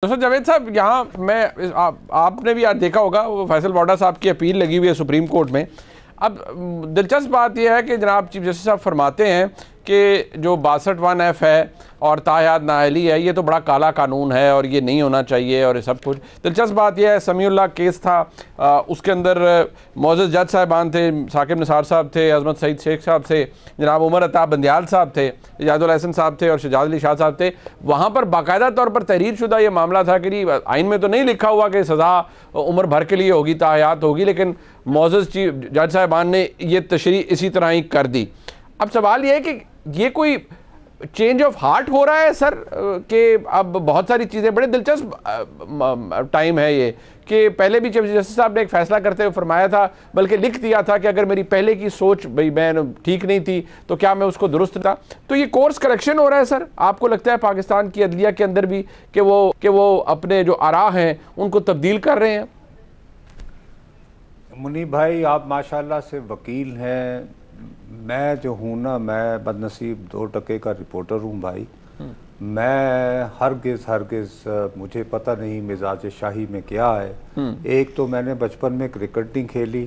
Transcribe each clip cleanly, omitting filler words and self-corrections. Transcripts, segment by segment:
دوستو جاوید صاحب، یہاں میں آپ نے بھی آج دیکھا ہوگا وہ فیصل واڈا صاحب کی اپیل لگی ہوئی ہے سپریم کورٹ میں۔ اب دلچسپ بات یہ ہے کہ جناب چیف جسٹس صاحب فرماتے ہیں کہ جو 62(1)(f) ہے اور تاحیات نااہلی ہے، یہ تو بڑا کالا قانون ہے اور یہ نہیں ہونا چاہیے اور یہ سب کچھ۔ دلچسپ بات یہ ہے سمیع اللہ کیس تھا، اس کے اندر معزز جج صاحبان تھے، ثاقب نثار صاحب تھے، عظمت سعید شیخ صاحب تھے، جناب عمر عطا بندیال صاحب تھے، اجاد الحسن صاحب تھے اور شجاعت علی شاہ صاحب تھے۔ وہاں پر باقاعدہ طور پر تحریر شدہ یہ معاملہ تھا کہ آئین میں تو نہیں لکھا ہوا کہ سزا عمر بھر کے لیے ہوگی، تاحیات ہوگی، لیکن معزز جج صاحبان نے یہ تشریح اسی طرح ہی کر دی۔ اب سوال یہ ہے کہ یہ کوئی چینج آف ہارٹ ہو رہا ہے سر، کہ اب بہت ساری چیزیں، بڑے دلچسپ ٹائم ہے یہ، کہ پہلے بھی چیف جسٹس صاحب نے ایک فیصلہ کرتے ہوئے فرمایا تھا، بلکہ لکھ دیا تھا کہ اگر میری پہلے کی سوچ میں ٹھیک نہیں تھی تو کیا میں اس کو درست تھا۔ تو یہ کورس کریکشن ہو رہا ہے سر، آپ کو لگتا ہے پاکستان کی عدلیہ کے اندر بھی کہ وہ اپنے جو آراء ہیں ان کو تبدیل کر رہے ہیں؟ منیب بھائی، آپ ماشاءاللہ سے وکیل ہیں، میں جو ہوں نا، میں بد نصیب 2% کا رپورٹر ہوں بھائی۔ میں ہرگز مجھے پتہ نہیں مزاج شاہی میں کیا ہے۔ ایک تو میں نے بچپن میں کرکٹ نہیں کھیلی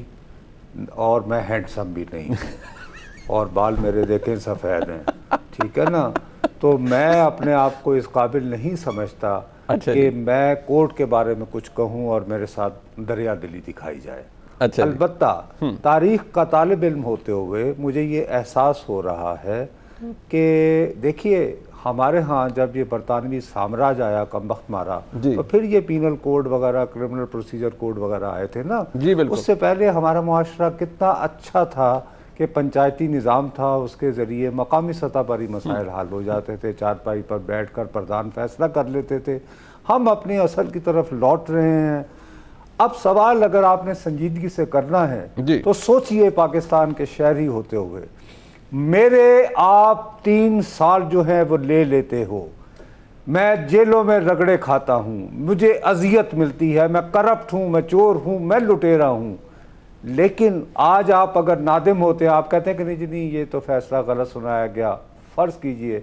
اور میں ہینڈسم بھی نہیں ہوں اور بال میرے دیکھیں سفید ہیں، ٹھیک ہے نا؟ تو میں اپنے آپ کو اس قابل نہیں سمجھتا کہ میں کورٹ کے بارے میں کچھ کہوں اور میرے ساتھ دریا دلی دکھائی جائے۔ البتہ تاریخ کا طالب علم ہوتے ہوئے مجھے یہ احساس ہو رہا ہے کہ دیکھیے، ہمارے ہاں جب یہ برطانوی سامراج آیا، کم وقت مارا، تو پھر یہ پینل کوڈ وغیرہ، کرمنل پروسیجر کوڈ وغیرہ آئے تھے نا، اس سے پہلے ہمارا معاشرہ کتنا اچھا تھا کہ پنچایتی نظام تھا، اس کے ذریعے مقامی سطح پر ہی مسائل حل ہو جاتے تھے، چارپائی پر بیٹھ کر پردھان فیصلہ کر لیتے تھے۔ ہم اپنی اصل کی طرف لوٹ رہے ہیں۔ اب سوال اگر آپ نے سنجیدگی سے کرنا ہے تو سوچئے پاکستان کے شہری ہوتے ہوئے، میرے آپ 3 سال جو ہیں وہ لے لیتے ہو، میں جیلوں میں رگڑے کھاتا ہوں، مجھے اذیت ملتی ہے، میں کرپٹ ہوں، میں چور ہوں، میں لٹیرا ہوں، لیکن آج آپ اگر نادم ہوتے ہیں، آپ کہتے ہیں کہ نہیں جی نہیں، یہ تو فیصلہ غلط سنایا گیا، فرض کیجئے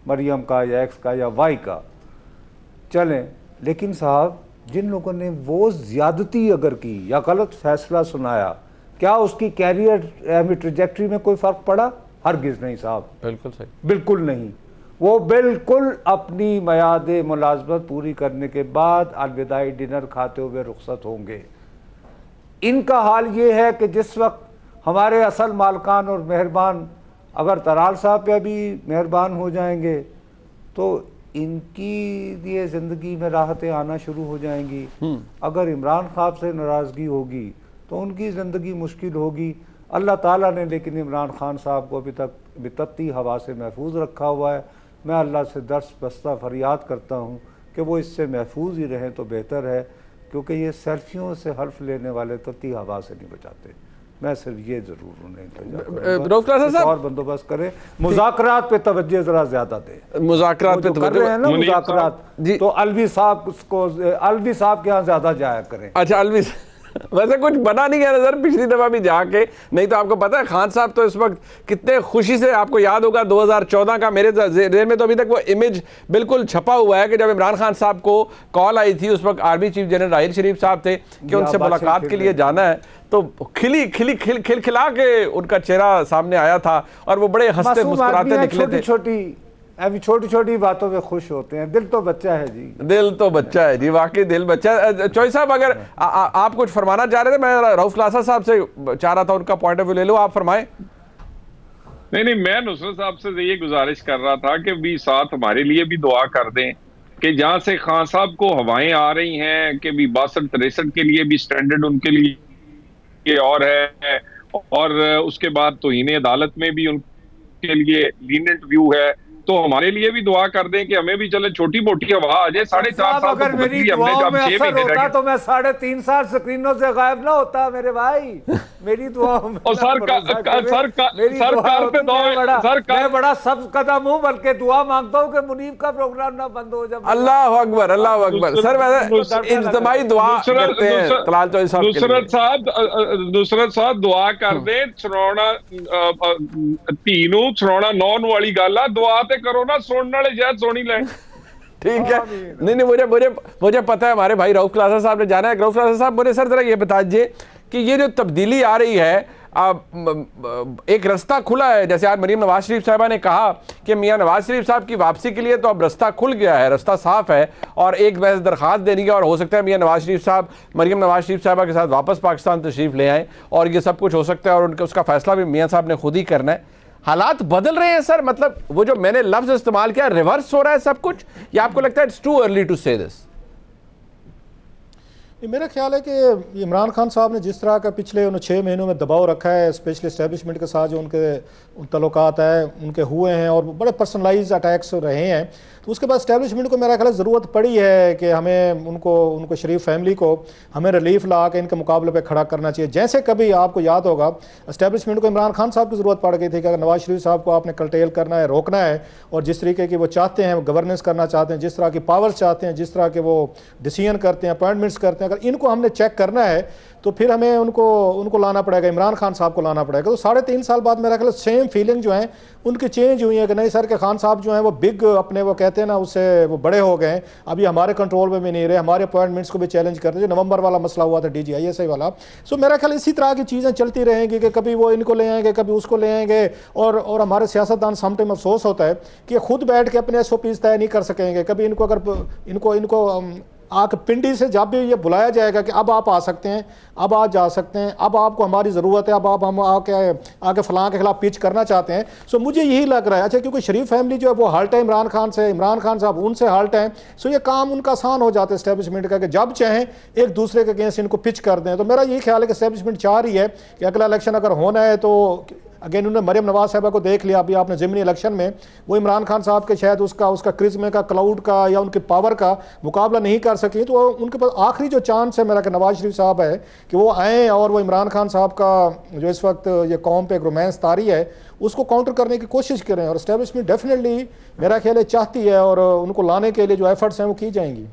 مریم کا یا ایکس کا یا وائی کا، چلیں، لیکن صاحب جن لوگوں نے وہ زیادتی اگر کی یا غلط فیصلہ سنایا، کیا اس کی کیریئر ٹریجیکٹری میں کوئی فرق پڑا؟ ہرگز نہیں صاحب، بالکل صحیح، بالکل نہیں۔ وہ بالکل اپنی میعاد ملازمت پوری کرنے کے بعد الوداعی ڈنر کھاتے ہوئے رخصت ہوں گے۔ ان کا حال یہ ہے کہ جس وقت ہمارے اصل مالکان اور مہربان اگر ترال صاحب پہ بھی مہربان ہو جائیں گے تو ان کی لیے زندگی میں راحتیں آنا شروع ہو جائیں گی۔ اگر عمران خان سے ناراضگی ہوگی تو ان کی زندگی مشکل ہوگی۔ اللہ تعالیٰ نے لیکن عمران خان صاحب کو ابھی تک بتتی ہوا سے محفوظ رکھا ہوا ہے۔ میں اللہ سے درس بستہ فریاد کرتا ہوں کہ وہ اس سے محفوظ ہی رہیں تو بہتر ہے، کیونکہ یہ سیلفیوں سے حلف لینے والے تتی ہوا سے نہیں بچاتے۔ میں صرف یہ ضرور انہیں اور بندوبست کریں، مذاکرات پہ توجہ ذرا زیادہ دیں۔ مذاکرات پہ کر رہے ہیں نا مذاکرات، تو الوی صاحب کے ہاں زیادہ جایا کریں۔ اچھا، الوی ویسے کچھ بنا نہیں ہے نظر پچھلی دفعہ بھی جا کے، نہیں تو آپ کو پتا ہے خان صاحب تو اس وقت کتنے خوشی سے، آپ کو یاد ہوگا 2014 کا میرے ذہن میں تو ابھی تک وہ امیج بالکل چھپا ہوا ہے کہ جب عمران خان صاحب کو کال آئی تھی، اس وقت army chief general Raheel Sharif صاحب تھے کہ ان سے ملاقات کے لیے جانا ہے، تو کھلا کے ان کا چہرہ سامنے آیا تھا اور وہ بڑے ہنستے مسکراتے نکلے تھے۔ چھوٹی چھوٹی باتوں میں خوش ہوتے ہیں، دل تو بچہ ہے جی، دل تو بچہ ہے جی، واقعی دل بچہ ہے۔ چوئی صاحب اگر آپ کچھ فرمانا چاہ رہے تھے، میں رؤف لاسا صاحب سے چاہ رہا تھا ان کا پوائنٹ آف ویو لے لو، آپ فرمائیں۔ نہیں، میں نصرت صاحب سے یہ گزارش کر رہا تھا کہ بھی ساتھ ہمارے لیے بھی دعا کر دیں کہ جہاں سے خان صاحب کو ہوائیں آ رہی ہیں کہ بھی 62-63 کے لیے بھی سٹینڈرڈ ان کے لیے اور ہے، اور اس کے بعد توہین عدالت میں بھی ان کے لیے لیننٹ ویو ہے، تو ہمارے لیے بھی دعا کر دیں کہ ہمیں بھی چلے چھوٹی موٹی ہوا آ جائے۔ 4.5 سال اگر میری دعاؤں میں اثر ہوتا تو میں 3.5 سال سکرینوں سے غائب نہ ہوتا میرے بھائی۔ میری دعاؤں میں میں بڑا سبز قدم ہوں، بلکہ دعا مانگتا ہوں کہ منیب کا پروگرام نہ بند ہو جائے۔ اللہ اکبر، اللہ اکبر۔ سر ویسے اجتماعی دعا کرتے ہیں طلال چوئی صاحب کے لیے۔ نصرت صاحب دعا کر دیں، چرونا تینوں چرونا نون والی گل ہے، دعا تے کرو نا، سننے والے شاید سونی لیں۔ ٹھیک ہے. نہیں مجھے پتا ہے ہمارے بھائی رؤف کلاسا صاحب نے جانا ہے. رؤف کلاسا صاحب مجھے سر ذرا یہ بتا دیجیے کہ یہ جو تبدیلی آ رہی ہے, ایک رستہ کھلا ہے, جیسے آج مریم نواز شریف صاحبہ نے کہا کہ میاں نواز شریف صاحب کی واپسی کے لیے تو اب رستہ کھل گیا ہے, رستہ صاف ہے, اور ایک بحث درخواست دینی ہے, اور ہو سکتا ہے میاں نواز شریف صاحب مریم نواز شریف صاحبہ کے ساتھ واپس پاکستان تشریف لے آئیں, اور یہ سب کچھ ہو سکتا ہے, اور اس کا فیصلہ بھی میاں صاحب نے خود ہی کرنا ہے. حالات بدل رہے ہیں سر, مطلب وہ جو میں نے لفظ استعمال کیا, ریورس ہو رہا ہے سب کچھ, یا آپ کو لگتا ہے اٹس ٹو ارلی ٹو سے دس؟ میرا خیال ہے کہ عمران خان صاحب نے جس طرح کا پچھلے 6 مہینوں میں دباؤ رکھا ہے اسپیشلی اسٹیبلشمنٹ کے ساتھ, جو ان کے تعلقات ہیں ان کے ہوئے ہیں, اور بڑے پرسنلائز اٹیکس رہے ہیں, تو اس کے بعد اسٹیبلشمنٹ کو میرا خیال ضرورت پڑی ہے کہ ہمیں ان کو شریف فیملی کو ہمیں ریلیف لا کے ان کے مقابلے پہ کھڑا کرنا چاہیے. جیسے کبھی آپ کو یاد ہوگا اسٹیبلشمنٹ کو عمران خان صاحب کی ضرورت پڑ گئی تھی کہ اگر نواز شریف صاحب کو آپ نے کرٹیل کرنا ہے, روکنا ہے, اور جس طریقے کی وہ چاہتے ہیں, گورننس کرنا چاہتے ہیں, جس طرح کی پاورز چاہتے ہیں, جس طرح کے وہ ڈیسیژن کرتے ہیں, اپوائنٹمنٹس کرتے ہیں, اگر ان کو ہم نے چیک کرنا ہے تو پھر ہمیں ان کو لانا پڑے گا, عمران خان صاحب کو لانا پڑے گا. تو 3.5 سال بعد میرا خیال سیم فیلنگ جو ہیں ان کی چینج ہوئی ہے کہ نہیں سر کہ خان صاحب جو ہیں وہ بگ اپنے وہ کہتے ہیں نا اس سے وہ بڑے ہو گئے ہیں, ابھی ہمارے کنٹرول میں بھی نہیں رہے, ہمارے اپوائنٹمنٹس کو بھی چیلنج کرتے, جو نومبر والا مسئلہ ہوا تھا DGISI والا. سو میرا خیال اسی طرح کی چیزیں چلتی رہیں گی کہ کبھی وہ ان کو لے آئیں گے, کبھی اس کو لے آئیں گے, اور ہمارے سیاستدان سم ٹائم افسوس ہوتا ہے کہ خود بیٹھ کے اپنے SOPs طے نہیں کر سکیں گے. کبھی ان کو آ کے پنڈی سے جب بھی یہ بلایا جائے گا کہ اب آپ آ سکتے ہیں, اب آپ جا سکتے ہیں, اب آپ کو ہماری ضرورت ہے, اب آپ ہم آ کے فلاں کے خلاف پیچ کرنا چاہتے ہیں. سو مجھے یہی لگ رہا ہے, اچھا کیونکہ شریف فیملی جو ہے وہ ہالٹ ہے عمران خان صاحب ان سے ہالٹ ہیں, سو یہ کام ان کا آسان ہو جاتا ہے اسٹیبلشمنٹ کا کہ جب چاہیں ایک دوسرے کے اگینسٹ ان کو پچ کر دیں. تو میرا یہی خیال ہے کہ اسٹیبلشمنٹ چاہ رہی ہے کہ اگلا الیکشن اگر ہونا ہے تو اگین انہوں نے مریم نواز صاحبہ کو دیکھ لیا, ابھی آپ نے ضمنی الیکشن میں وہ عمران خان صاحب کے شاید اس کا کرزمے کا, کلاؤڈ کا, یا ان کی پاور کا مقابلہ نہیں کر سکی, تو ان کے پاس آخری جو چانس ہے میرا کہ نواز شریف صاحب ہے کہ وہ آئیں اور وہ عمران خان صاحب کا جو اس وقت یہ قوم پہ ایک رومانس طاری ہے اس کو کاؤنٹر کرنے کی کوشش کریں. اور اسٹیبلشمنٹ ڈیفینیٹلی میرا خیال ہے چاہتی ہے, اور ان کو لانے کے لیے جو ایفرٹس ہیں وہ کی جائیں گی.